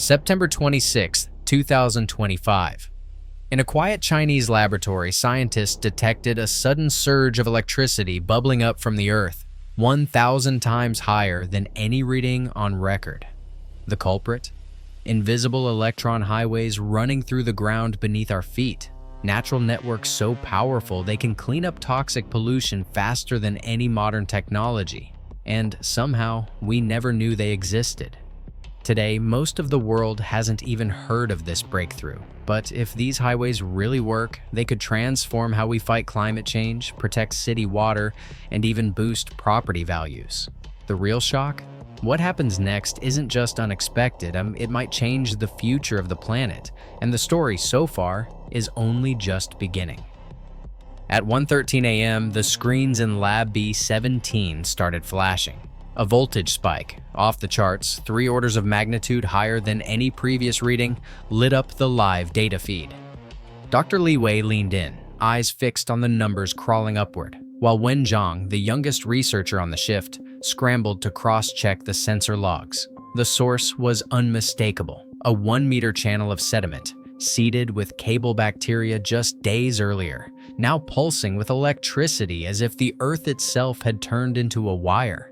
September 26, 2025. In a quiet Chinese laboratory, scientists detected a sudden surge of electricity bubbling up from the Earth, 1,000 times higher than any reading on record. The culprit? Invisible electron highways running through the ground beneath our feet. Natural networks so powerful they can clean up toxic pollution faster than any modern technology. And somehow, we never knew they existed. Today, most of the world hasn't even heard of this breakthrough. But if these highways really work, they could transform how we fight climate change, protect city water, and even boost property values. The real shock? What happens next isn't just unexpected, it might change the future of the planet, and the story so far is only just beginning. At 1:13 a.m., the screens in Lab B17 started flashing. A voltage spike, off the charts, 3 orders of magnitude higher than any previous reading, lit up the live data feed. Dr. Li Wei leaned in, eyes fixed on the numbers crawling upward, while Wen Zhang, the youngest researcher on the shift, scrambled to cross-check the sensor logs. The source was unmistakable, a 1-meter channel of sediment, seeded with cable bacteria just days earlier, now pulsing with electricity as if the Earth itself had turned into a wire.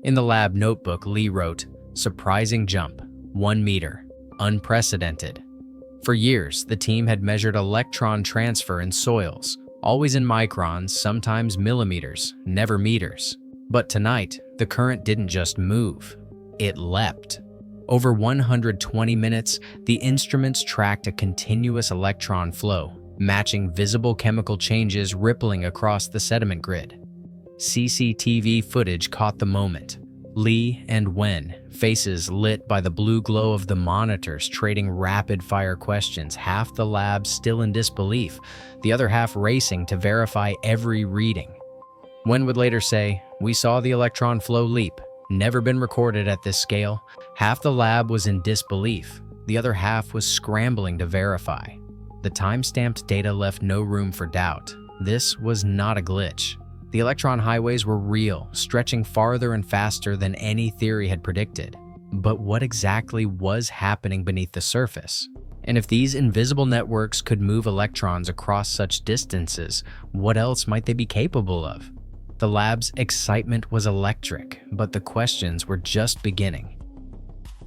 In the lab notebook, Li wrote, "Surprising jump, 1 meter, unprecedented." For years, the team had measured electron transfer in soils, always in microns, sometimes millimeters, never meters. But tonight, the current didn't just move, it leapt. Over 120 minutes, the instruments tracked a continuous electron flow, matching visible chemical changes rippling across the sediment grid. CCTV footage caught the moment. Li and Wen, faces lit by the blue glow of the monitors, trading rapid-fire questions, half the lab still in disbelief, the other half racing to verify every reading. Wen would later say, "We saw the electron flow leap, never been recorded at this scale." Half the lab was in disbelief, the other half was scrambling to verify. The time-stamped data left no room for doubt. This was not a glitch. The electron highways were real, stretching farther and faster than any theory had predicted. But what exactly was happening beneath the surface? And if these invisible networks could move electrons across such distances, what else might they be capable of? The lab's excitement was electric, but the questions were just beginning.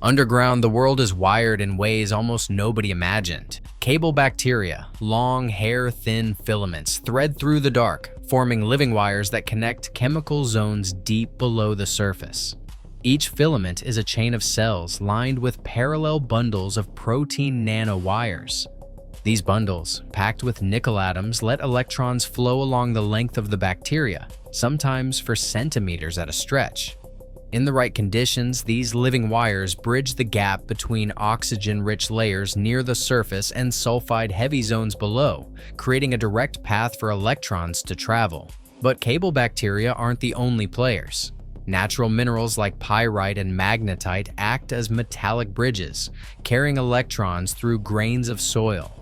Underground, the world is wired in ways almost nobody imagined. Cable bacteria, long, hair-thin filaments, thread through the dark, forming living wires that connect chemical zones deep below the surface. Each filament is a chain of cells lined with parallel bundles of protein nanowires. These bundles, packed with nickel atoms, let electrons flow along the length of the bacteria, sometimes for centimeters at a stretch. In the right conditions, these living wires bridge the gap between oxygen-rich layers near the surface and sulfide-heavy zones below, creating a direct path for electrons to travel. But cable bacteria aren't the only players. Natural minerals like pyrite and magnetite act as metallic bridges, carrying electrons through grains of soil.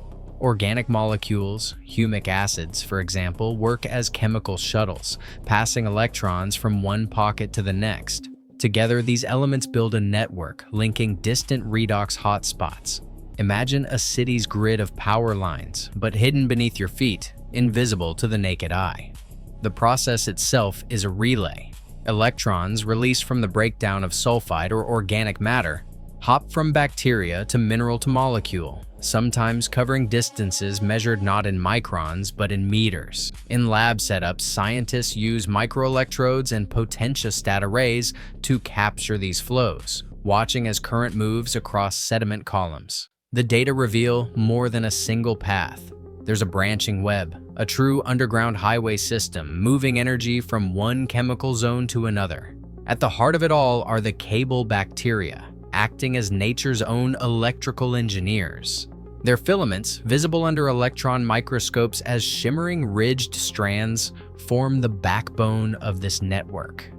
Organic molecules, humic acids, for example, work as chemical shuttles, passing electrons from one pocket to the next. Together, these elements build a network linking distant redox hotspots. Imagine a city's grid of power lines, but hidden beneath your feet, invisible to the naked eye. The process itself is a relay. Electrons released from the breakdown of sulfide or organic matter hop from bacteria to mineral to molecule, sometimes covering distances measured not in microns but in meters. In lab setups, scientists use microelectrodes and potentiostat arrays to capture these flows, watching as current moves across sediment columns. The data reveal more than a single path. There's a branching web, a true underground highway system, moving energy from one chemical zone to another. At the heart of it all are the cable bacteria, acting as nature's own electrical engineers. Their filaments, visible under electron microscopes as shimmering ridged strands, form the backbone of this network.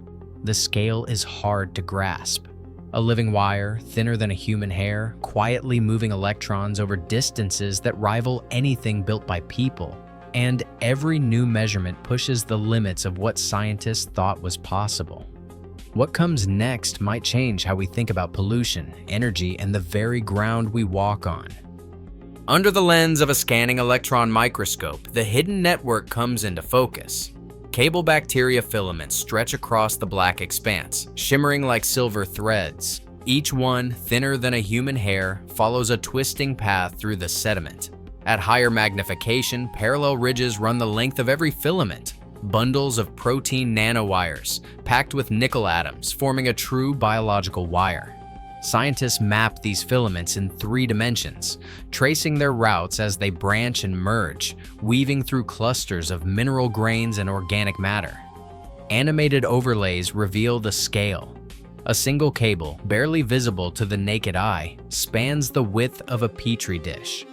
The scale is hard to grasp. A living wire, thinner than a human hair, quietly moving electrons over distances that rival anything built by people. And every new measurement pushes the limits of what scientists thought was possible. What comes next might change how we think about pollution, energy, and the very ground we walk on. Under the lens of a scanning electron microscope, the hidden network comes into focus. Cable bacteria filaments stretch across the black expanse, shimmering like silver threads. Each one, thinner than a human hair, follows a twisting path through the sediment. At higher magnification, parallel ridges run the length of every filament. Bundles of protein nanowires, packed with nickel atoms, forming a true biological wire. Scientists map these filaments in 3 dimensions, tracing their routes as they branch and merge, weaving through clusters of mineral grains and organic matter. Animated overlays reveal the scale. A single cable, barely visible to the naked eye, spans the width of a petri dish.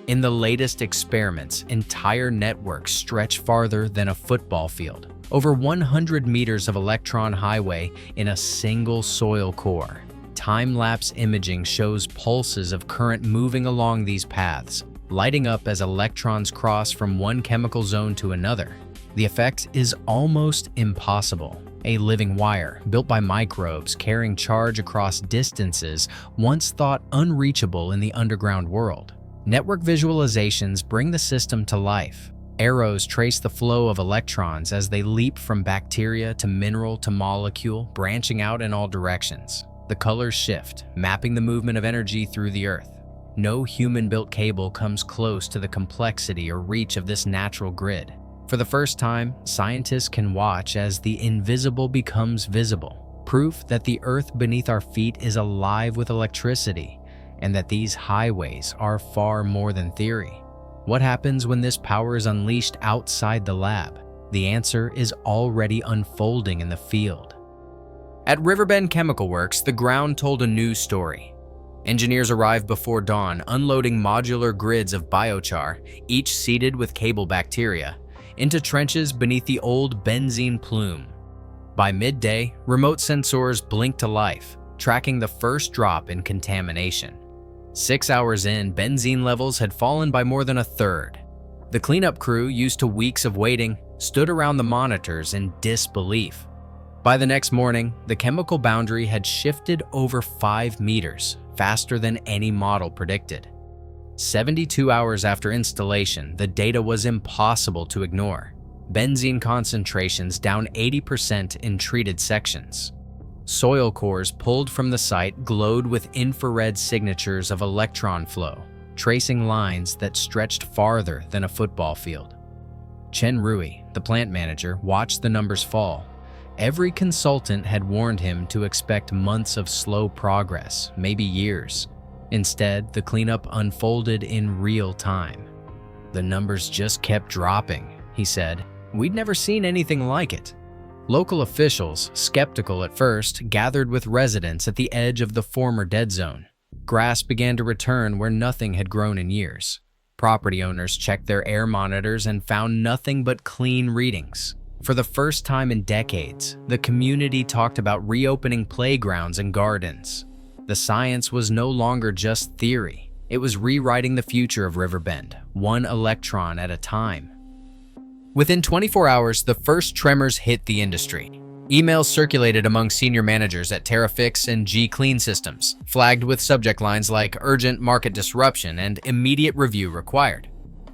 In the latest experiments, entire networks stretch farther than a football field, over 100 meters of electron highway in a single soil core. Time-lapse imaging shows pulses of current moving along these paths, lighting up as electrons cross from one chemical zone to another. The effect is almost impossible. A living wire, built by microbes carrying charge across distances once thought unreachable in the underground world. Network visualizations bring the system to life. Arrows trace the flow of electrons as they leap from bacteria to mineral to molecule, branching out in all directions. The colors shift, mapping the movement of energy through the Earth. No human-built cable comes close to the complexity or reach of this natural grid. For the first time, scientists can watch as the invisible becomes visible, proof that the Earth beneath our feet is alive with electricity, and that these highways are far more than theory. What happens when this power is unleashed outside the lab? The answer is already unfolding in the field. At Riverbend Chemical Works, the ground told a new story. Engineers arrived before dawn, unloading modular grids of biochar, each seeded with cable bacteria, into trenches beneath the old benzene plume. By midday, remote sensors blinked to life, tracking the first drop in contamination. 6 hours in, benzene levels had fallen by more than a third. The cleanup crew, used to weeks of waiting, stood around the monitors in disbelief. By the next morning, the chemical boundary had shifted over 5 meters, faster than any model predicted. 72 hours after installation, the data was impossible to ignore. Benzene concentrations down 80% in treated sections. Soil cores pulled from the site glowed with infrared signatures of electron flow, tracing lines that stretched farther than a football field. Chen Rui, the plant manager, watched the numbers fall. Every consultant had warned him to expect months of slow progress, maybe years. Instead, the cleanup unfolded in real time. "The numbers just kept dropping," he said. "We'd never seen anything like it." Local officials, skeptical at first, gathered with residents at the edge of the former dead zone. Grass began to return where nothing had grown in years. Property owners checked their air monitors and found nothing but clean readings. For the first time in decades, the community talked about reopening playgrounds and gardens. The science was no longer just theory. It was rewriting the future of Riverbend, one electron at a time. Within 24 hours, the first tremors hit the industry. Emails circulated among senior managers at TerraFix and G-Clean Systems, flagged with subject lines like urgent market disruption and immediate review required.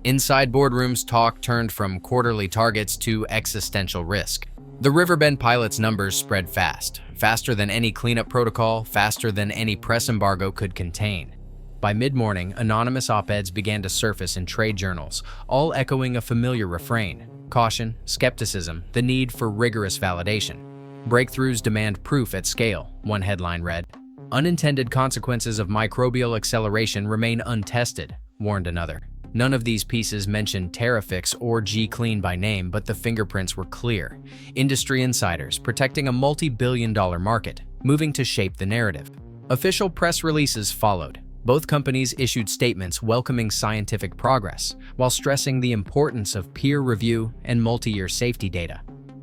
Inside boardrooms, talk turned from quarterly targets to existential risk. The Riverbend pilot's numbers spread fast, faster than any cleanup protocol, faster than any press embargo could contain. By mid-morning, anonymous op-eds began to surface in trade journals, all echoing a familiar refrain: caution, skepticism, the need for rigorous validation. Breakthroughs demand proof at scale, one headline read. Unintended consequences of microbial acceleration remain untested, warned another. None of these pieces mentioned TerraFix or G-Clean by name, but the fingerprints were clear. Industry insiders protecting a multi-billion-dollar market, moving to shape the narrative. Official press releases followed. Both companies issued statements welcoming scientific progress, while stressing the importance of peer review and multi-year safety data.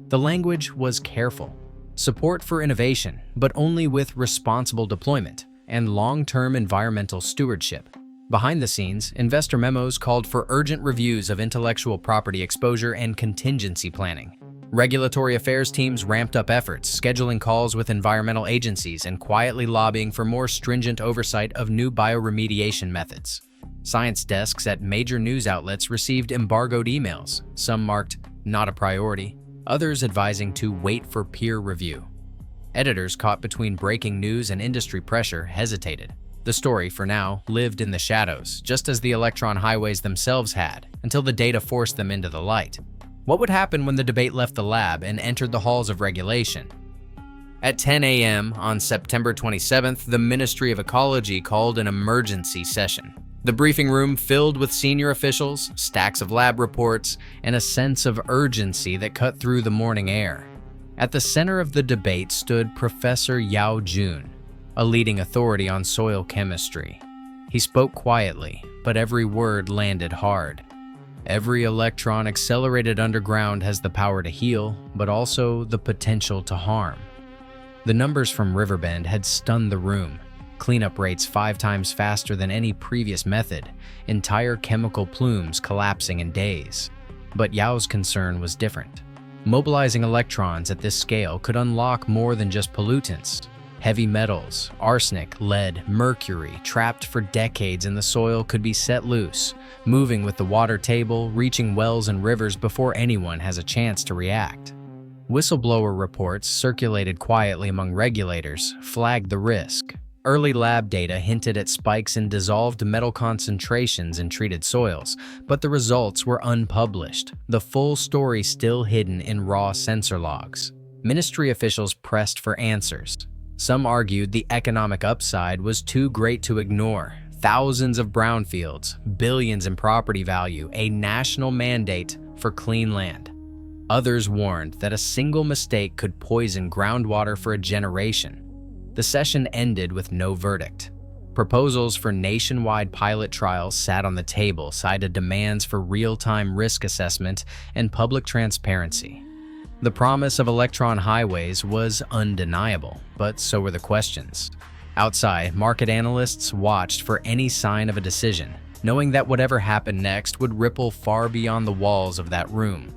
The language was careful. Support for innovation, but only with responsible deployment and long-term environmental stewardship. Behind the scenes, investor memos called for urgent reviews of intellectual property exposure and contingency planning. Regulatory affairs teams ramped up efforts, scheduling calls with environmental agencies and quietly lobbying for more stringent oversight of new bioremediation methods. Science desks at major news outlets received embargoed emails, some marked "not a priority," others advising to wait for peer review. Editors caught between breaking news and industry pressure hesitated. The story, for now, lived in the shadows, just as the electron highways themselves had, until the data forced them into the light. What would happen when the debate left the lab and entered the halls of regulation? At 10 a.m. on September 27th, the Ministry of Ecology called an emergency session. The briefing room filled with senior officials, stacks of lab reports, and a sense of urgency that cut through the morning air. At the center of the debate stood Professor Yao Jun, a leading authority on soil chemistry. He spoke quietly, but every word landed hard. Every electron accelerated underground has the power to heal, but also the potential to harm. The numbers from Riverbend had stunned the room. Cleanup rates 5 times faster than any previous method, entire chemical plumes collapsing in days. But Yao's concern was different. Mobilizing electrons at this scale could unlock more than just pollutants. Heavy metals, arsenic, lead, mercury, trapped for decades in the soil could be set loose, moving with the water table, reaching wells and rivers before anyone has a chance to react. Whistleblower reports circulated quietly among regulators flagged the risk. Early lab data hinted at spikes in dissolved metal concentrations in treated soils, but the results were unpublished, the full story still hidden in raw sensor logs. Ministry officials pressed for answers. Some argued the economic upside was too great to ignore. Thousands of brownfields, billions in property value, a national mandate for clean land. Others warned that a single mistake could poison groundwater for a generation. The session ended with no verdict. Proposals for nationwide pilot trials sat on the table, cited demands for real-time risk assessment and public transparency. The promise of electron highways was undeniable, but so were the questions. Outside, market analysts watched for any sign of a decision, knowing that whatever happened next would ripple far beyond the walls of that room.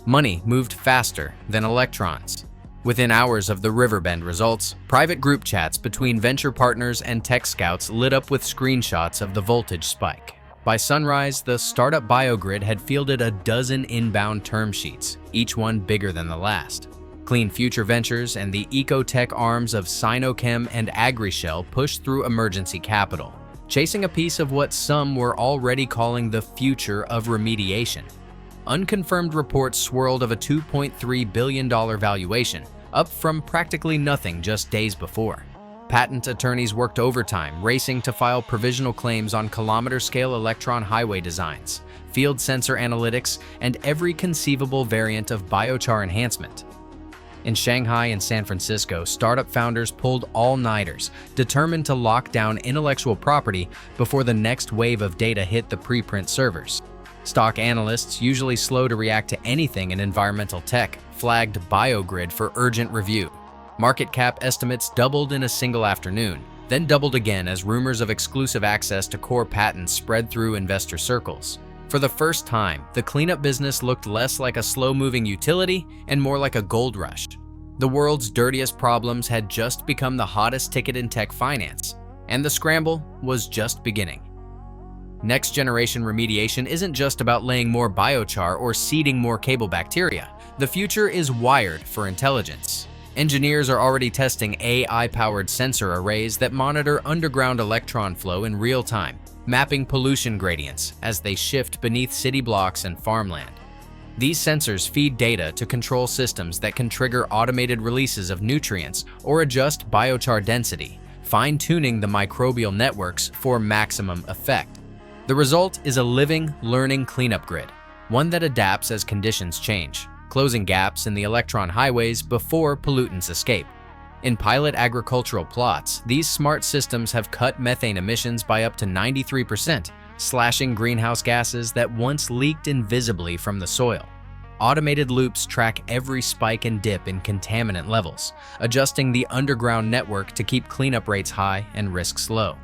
Money moved faster than electrons. Within hours of the Riverbend results, private group chats between venture partners and tech scouts lit up with screenshots of the voltage spike. By sunrise, the startup BioGrid had fielded a dozen inbound term sheets, each one bigger than the last. Clean Future Ventures and the ecotech arms of Sinochem and AgriShell pushed through emergency capital, chasing a piece of what some were already calling the future of remediation. Unconfirmed reports swirled of a $2.3 billion valuation, up from practically nothing just days before. Patent attorneys worked overtime, racing to file provisional claims on kilometer-scale electron highway designs, field sensor analytics, and every conceivable variant of biochar enhancement. In Shanghai and San Francisco, startup founders pulled all-nighters, determined to lock down intellectual property before the next wave of data hit the preprint servers. Stock analysts, usually slow to react to anything in environmental tech, flagged BioGrid for urgent review. Market cap estimates doubled in a single afternoon, then doubled again as rumors of exclusive access to core patents spread through investor circles. For the first time, the cleanup business looked less like a slow-moving utility and more like a gold rush. The world's dirtiest problems had just become the hottest ticket in tech finance, and the scramble was just beginning. Next-generation remediation isn't just about laying more biochar or seeding more cable bacteria. The future is wired for intelligence. Engineers are already testing AI-powered sensor arrays that monitor underground electron flow in real time, mapping pollution gradients as they shift beneath city blocks and farmland. These sensors feed data to control systems that can trigger automated releases of nutrients or adjust biochar density, fine-tuning the microbial networks for maximum effect. The result is a living, learning cleanup grid, one that adapts as conditions change, closing gaps in the electron highways before pollutants escape. In pilot agricultural plots, these smart systems have cut methane emissions by up to 93%, slashing greenhouse gases that once leaked invisibly from the soil. Automated loops track every spike and dip in contaminant levels, adjusting the underground network to keep cleanup rates high and risks low.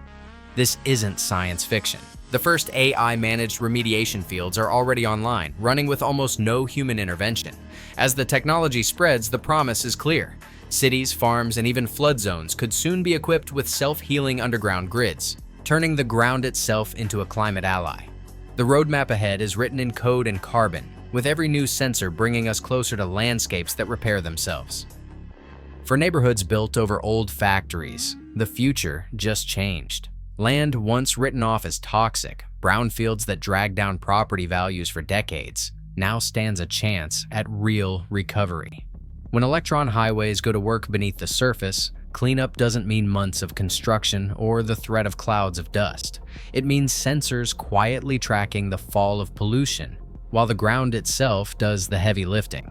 This isn't science fiction. The first AI-managed remediation fields are already online, running with almost no human intervention. As the technology spreads, the promise is clear. Cities, farms, and even flood zones could soon be equipped with self-healing underground grids, turning the ground itself into a climate ally. The roadmap ahead is written in code and carbon, with every new sensor bringing us closer to landscapes that repair themselves. For neighborhoods built over old factories, the future just changed. Land once written off as toxic, brownfields that dragged down property values for decades, now stands a chance at real recovery. When electron highways go to work beneath the surface, cleanup doesn't mean months of construction or the threat of clouds of dust. It means sensors quietly tracking the fall of pollution, while the ground itself does the heavy lifting.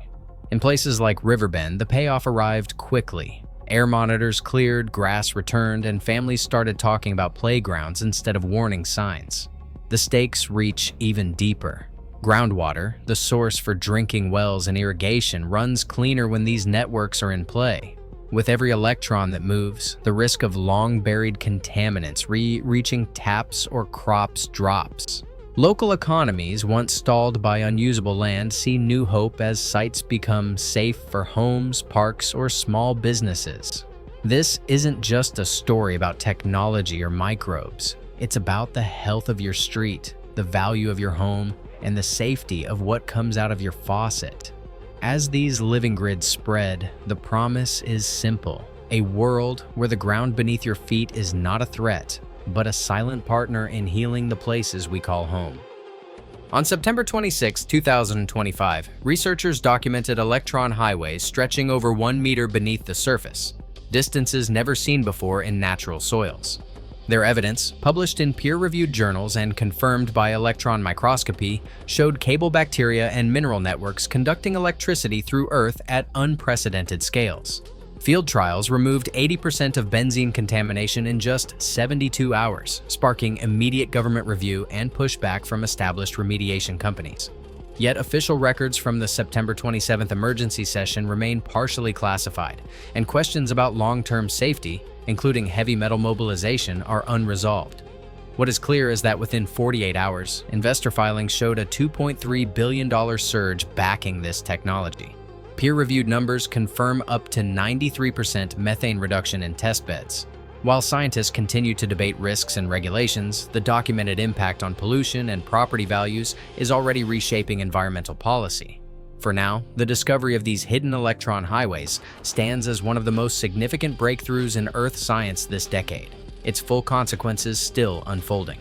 In places like Riverbend, the payoff arrived quickly. Air monitors cleared, grass returned, and families started talking about playgrounds instead of warning signs. The stakes reach even deeper. Groundwater, the source for drinking wells and irrigation, runs cleaner when these networks are in play. With every electron that moves, the risk of long-buried contaminants reaching taps or crops drops. Local economies, once stalled by unusable land, see new hope as sites become safe for homes, parks, or small businesses. This isn't just a story about technology or microbes. It's about the health of your street, the value of your home, and the safety of what comes out of your faucet. As these living grids spread, the promise is simple: a world where the ground beneath your feet is not a threat, but a silent partner in healing the places we call home. On September 26, 2025, researchers documented electron highways stretching over 1 meter beneath the surface, distances never seen before in natural soils. Their evidence, published in peer-reviewed journals and confirmed by electron microscopy, showed cable bacteria and mineral networks conducting electricity through Earth at unprecedented scales. Field trials removed 80% of benzene contamination in just 72 hours, sparking immediate government review and pushback from established remediation companies. Yet official records from the September 27th emergency session remain partially classified, and questions about long-term safety, including heavy metal mobilization, are unresolved. What is clear is that within 48 hours, investor filings showed a $2.3 billion surge backing this technology. Peer-reviewed numbers confirm up to 93% methane reduction in test beds. While scientists continue to debate risks and regulations, the documented impact on pollution and property values is already reshaping environmental policy. For now, the discovery of these hidden electron highways stands as one of the most significant breakthroughs in Earth science this decade, its full consequences still unfolding.